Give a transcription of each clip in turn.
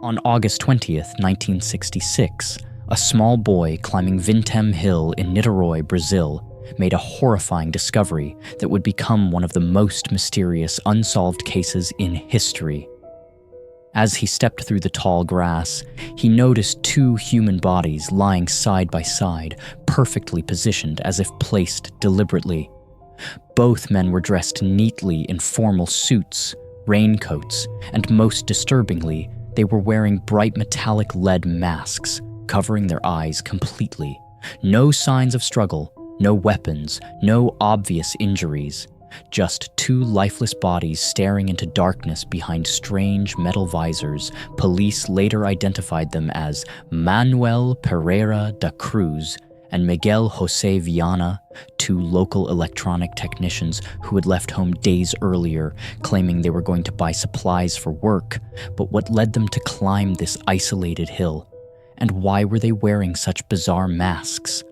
On August 20th, 1966, a small boy climbing Vintem Hill in Niterói, Brazil, made a horrifying discovery that would become one of the most mysterious unsolved cases in history. As he stepped through the tall grass, he noticed two human bodies lying side by side, perfectly positioned as if placed deliberately. Both men were dressed neatly in formal suits, raincoats, and most disturbingly, they were wearing bright metallic lead masks, covering their eyes completely. No signs of struggle, no weapons, no obvious injuries. Just two lifeless bodies staring into darkness behind strange metal visors. Police later identified them as Manuel Pereira da Cruz and Miguel José Viana, two local electronic technicians who had left home days earlier, claiming they were going to buy supplies for work. But what led them to climb this isolated hill? And why were they wearing such bizarre masks?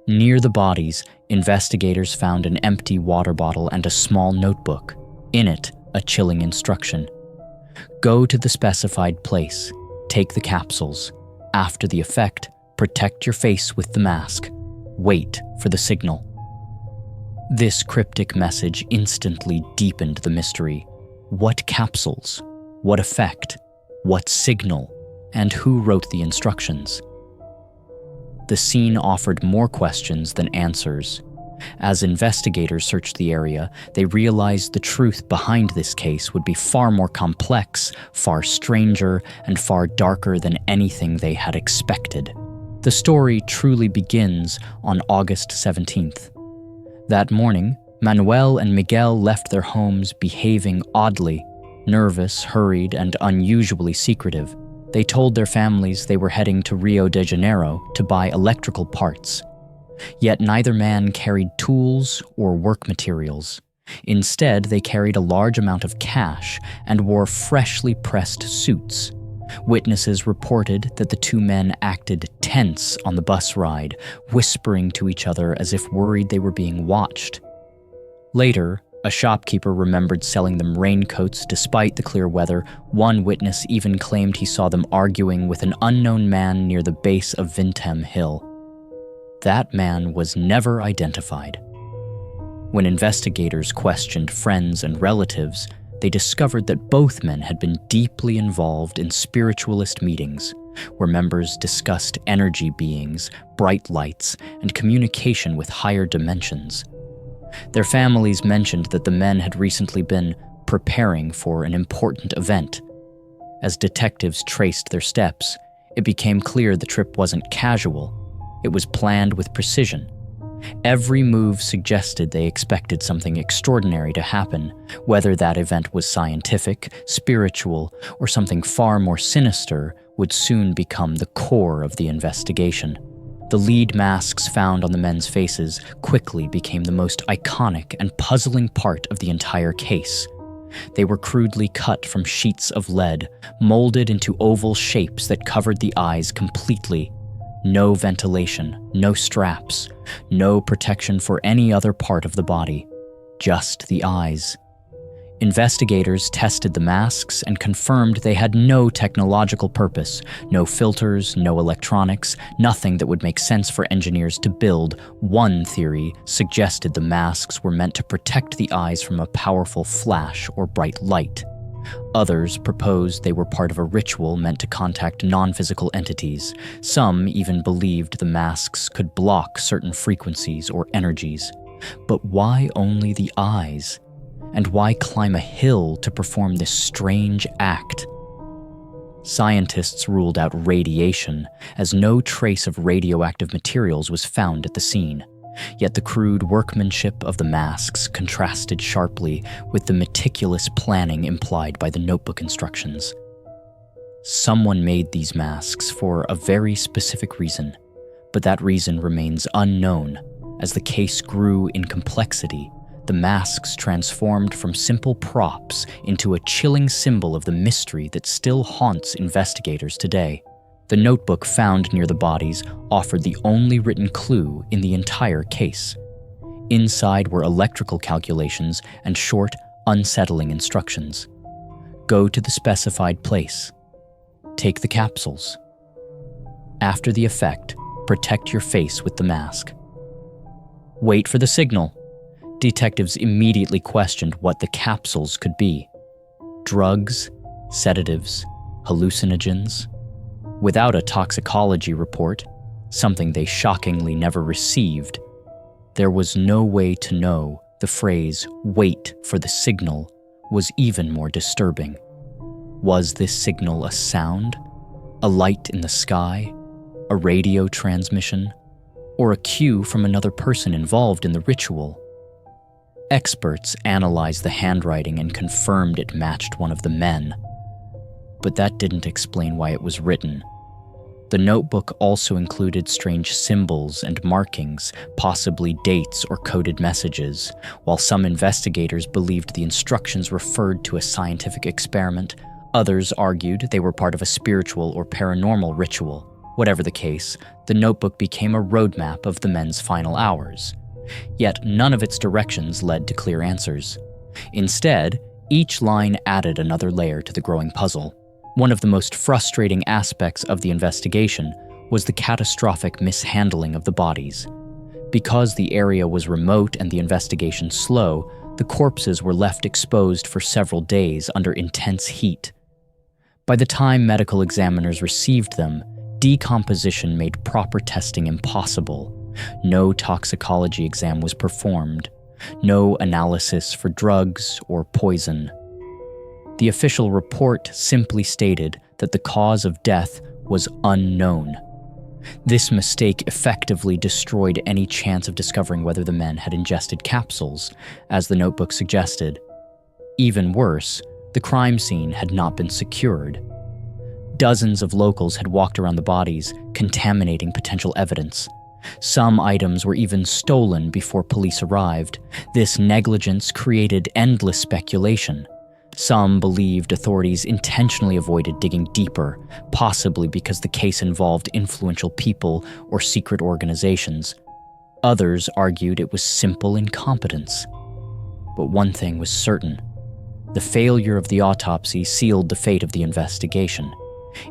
Near the bodies, investigators found an empty water bottle and a small notebook. In it, a chilling instruction. Go to the specified place. Take the capsules. After the effect, protect your face with the mask. Wait for the signal. This cryptic message instantly deepened the mystery. What capsules? What effect? What signal? And who wrote the instructions? The scene offered more questions than answers. As investigators searched the area, they realized the truth behind this case would be far more complex, far stranger, and far darker than anything they had expected. The story truly begins on August 17th. That morning, Manuel and Miguel left their homes behaving oddly, nervous, hurried, and unusually secretive. They told their families they were heading to Rio de Janeiro to buy electrical parts. Yet neither man carried tools or work materials. Instead, they carried a large amount of cash and wore freshly pressed suits. Witnesses reported that the two men acted tense on the bus ride, whispering to each other as if worried they were being watched. Later, a shopkeeper remembered selling them raincoats despite the clear weather. One witness even claimed he saw them arguing with an unknown man near the base of Vintem Hill. That man was never identified. When investigators questioned friends and relatives, they discovered that both men had been deeply involved in spiritualist meetings, where members discussed energy beings, bright lights, and communication with higher dimensions. Their families mentioned that the men had recently been preparing for an important event. As detectives traced their steps, it became clear the trip wasn't casual. It was planned with precision. Every move suggested they expected something extraordinary to happen, whether that event was scientific, spiritual, or something far more sinister would soon become the core of the investigation. The lead masks found on the men's faces quickly became the most iconic and puzzling part of the entire case. They were crudely cut from sheets of lead, molded into oval shapes that covered the eyes completely. No ventilation, no straps, no protection for any other part of the body, just the eyes. Investigators tested the masks and confirmed they had no technological purpose, no filters, no electronics, nothing that would make sense for engineers to build. One theory suggested the masks were meant to protect the eyes from a powerful flash or bright light. Others proposed they were part of a ritual meant to contact non-physical entities. Some even believed the masks could block certain frequencies or energies. But why only the eyes? And why climb a hill to perform this strange act? Scientists ruled out radiation, as no trace of radioactive materials was found at the scene. Yet the crude workmanship of the masks contrasted sharply with the meticulous planning implied by the notebook instructions. Someone made these masks for a very specific reason, but that reason remains unknown. As the case grew in complexity, the masks transformed from simple props into a chilling symbol of the mystery that still haunts investigators today. The notebook found near the bodies offered the only written clue in the entire case. Inside were electrical calculations and short, unsettling instructions. Go to the specified place. Take the capsules. After the effect, protect your face with the mask. Wait for the signal. Detectives immediately questioned what the capsules could be. Drugs, sedatives, hallucinogens. Without a toxicology report, something they shockingly never received, there was no way to know the phrase "wait for the signal" was even more disturbing. Was this signal a sound, a light in the sky, a radio transmission, or a cue from another person involved in the ritual? Experts analyzed the handwriting and confirmed it matched one of the men, but that didn't explain why it was written. The notebook also included strange symbols and markings, possibly dates or coded messages. While some investigators believed the instructions referred to a scientific experiment, others argued they were part of a spiritual or paranormal ritual. Whatever the case, the notebook became a roadmap of the men's final hours. Yet none of its directions led to clear answers. Instead, each line added another layer to the growing puzzle. One of the most frustrating aspects of the investigation was the catastrophic mishandling of the bodies. Because the area was remote and the investigation slow, the corpses were left exposed for several days under intense heat. By the time medical examiners received them, decomposition made proper testing impossible. No toxicology exam was performed, no analysis for drugs or poison. The official report simply stated that the cause of death was unknown. This mistake effectively destroyed any chance of discovering whether the men had ingested capsules, as the notebook suggested. Even worse, the crime scene had not been secured. Dozens of locals had walked around the bodies, contaminating potential evidence. Some items were even stolen before police arrived. This negligence created endless speculation. Some believed authorities intentionally avoided digging deeper, possibly because the case involved influential people or secret organizations. Others argued it was simple incompetence. But one thing was certain. The failure of the autopsy sealed the fate of the investigation.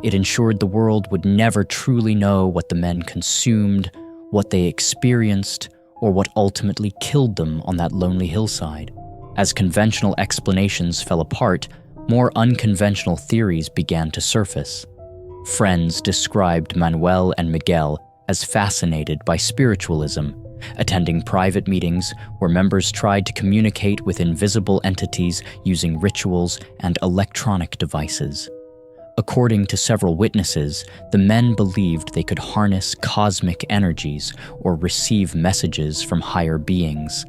It ensured the world would never truly know what the men consumed, what they experienced, or what ultimately killed them on that lonely hillside. As conventional explanations fell apart, more unconventional theories began to surface. Friends described Manuel and Miguel as fascinated by spiritualism, attending private meetings where members tried to communicate with invisible entities using rituals and electronic devices. According to several witnesses, the men believed they could harness cosmic energies or receive messages from higher beings.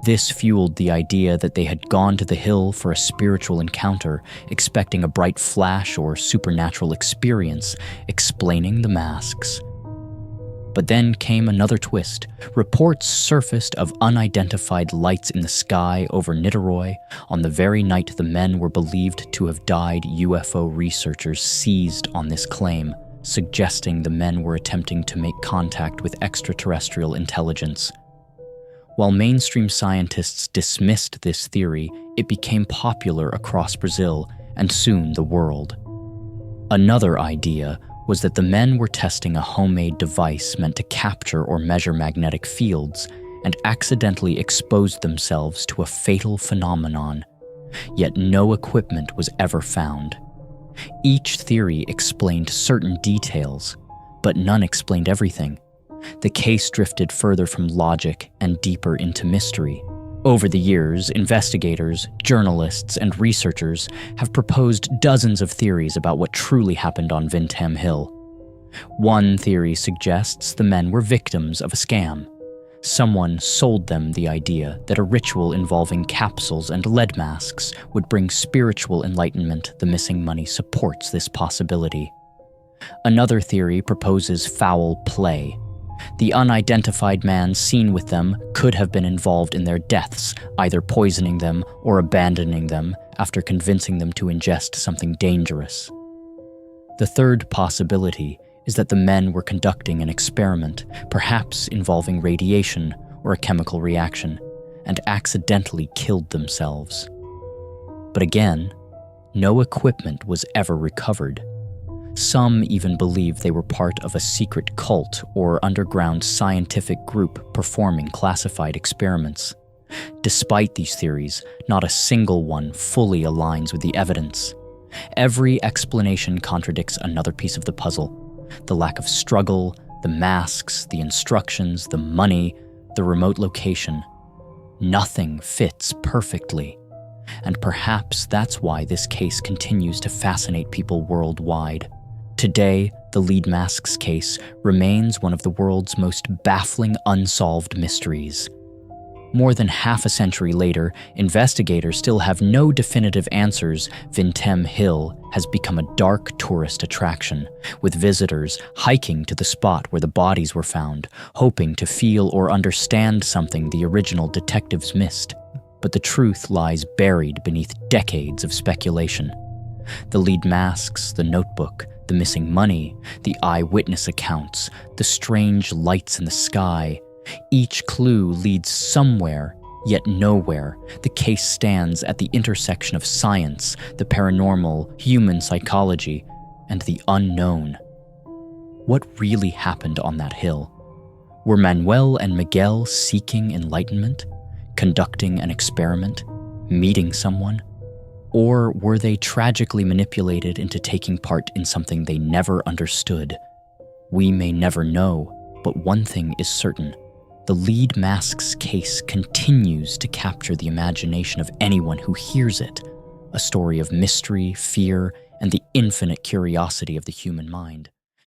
This fueled the idea that they had gone to the hill for a spiritual encounter, expecting a bright flash or supernatural experience, explaining the masks. But then came another twist. Reports surfaced of unidentified lights in the sky over Niterói on the very night the men were believed to have died. UFO researchers seized on this claim, suggesting the men were attempting to make contact with extraterrestrial intelligence. While mainstream scientists dismissed this theory, it became popular across Brazil and soon the world. Another idea was that the men were testing a homemade device meant to capture or measure magnetic fields and accidentally exposed themselves to a fatal phenomenon. Yet no equipment was ever found. Each theory explained certain details, but none explained everything. The case drifted further from logic and deeper into mystery. Over the years, investigators, journalists, and researchers have proposed dozens of theories about what truly happened on Vintém Hill. One theory suggests the men were victims of a scam. Someone sold them the idea that a ritual involving capsules and lead masks would bring spiritual enlightenment. The missing money supports this possibility. Another theory proposes foul play. The unidentified man seen with them could have been involved in their deaths, either poisoning them or abandoning them after convincing them to ingest something dangerous. The third possibility is that the men were conducting an experiment, perhaps involving radiation or a chemical reaction, and accidentally killed themselves. But again, no equipment was ever recovered. Some even believe they were part of a secret cult or underground scientific group performing classified experiments. Despite these theories, not a single one fully aligns with the evidence. Every explanation contradicts another piece of the puzzle. The lack of struggle, the masks, the instructions, the money, the remote location. Nothing fits perfectly. And perhaps that's why this case continues to fascinate people worldwide. Today, the lead masks case remains one of the world's most baffling unsolved mysteries. More than half a century later, investigators still have no definitive answers. Vintem Hill has become a dark tourist attraction, with visitors hiking to the spot where the bodies were found, hoping to feel or understand something the original detectives missed. But the truth lies buried beneath decades of speculation. The lead masks, the notebook, the missing money, the eyewitness accounts, the strange lights in the sky. Each clue leads somewhere, yet nowhere. The case stands at the intersection of science, the paranormal, human psychology, and the unknown. What really happened on that hill? Were Manuel and Miguel seeking enlightenment, conducting an experiment, meeting someone? Or were they tragically manipulated into taking part in something they never understood? We may never know, but one thing is certain. The lead masks case continues to capture the imagination of anyone who hears it, a story of mystery, fear, and the infinite curiosity of the human mind.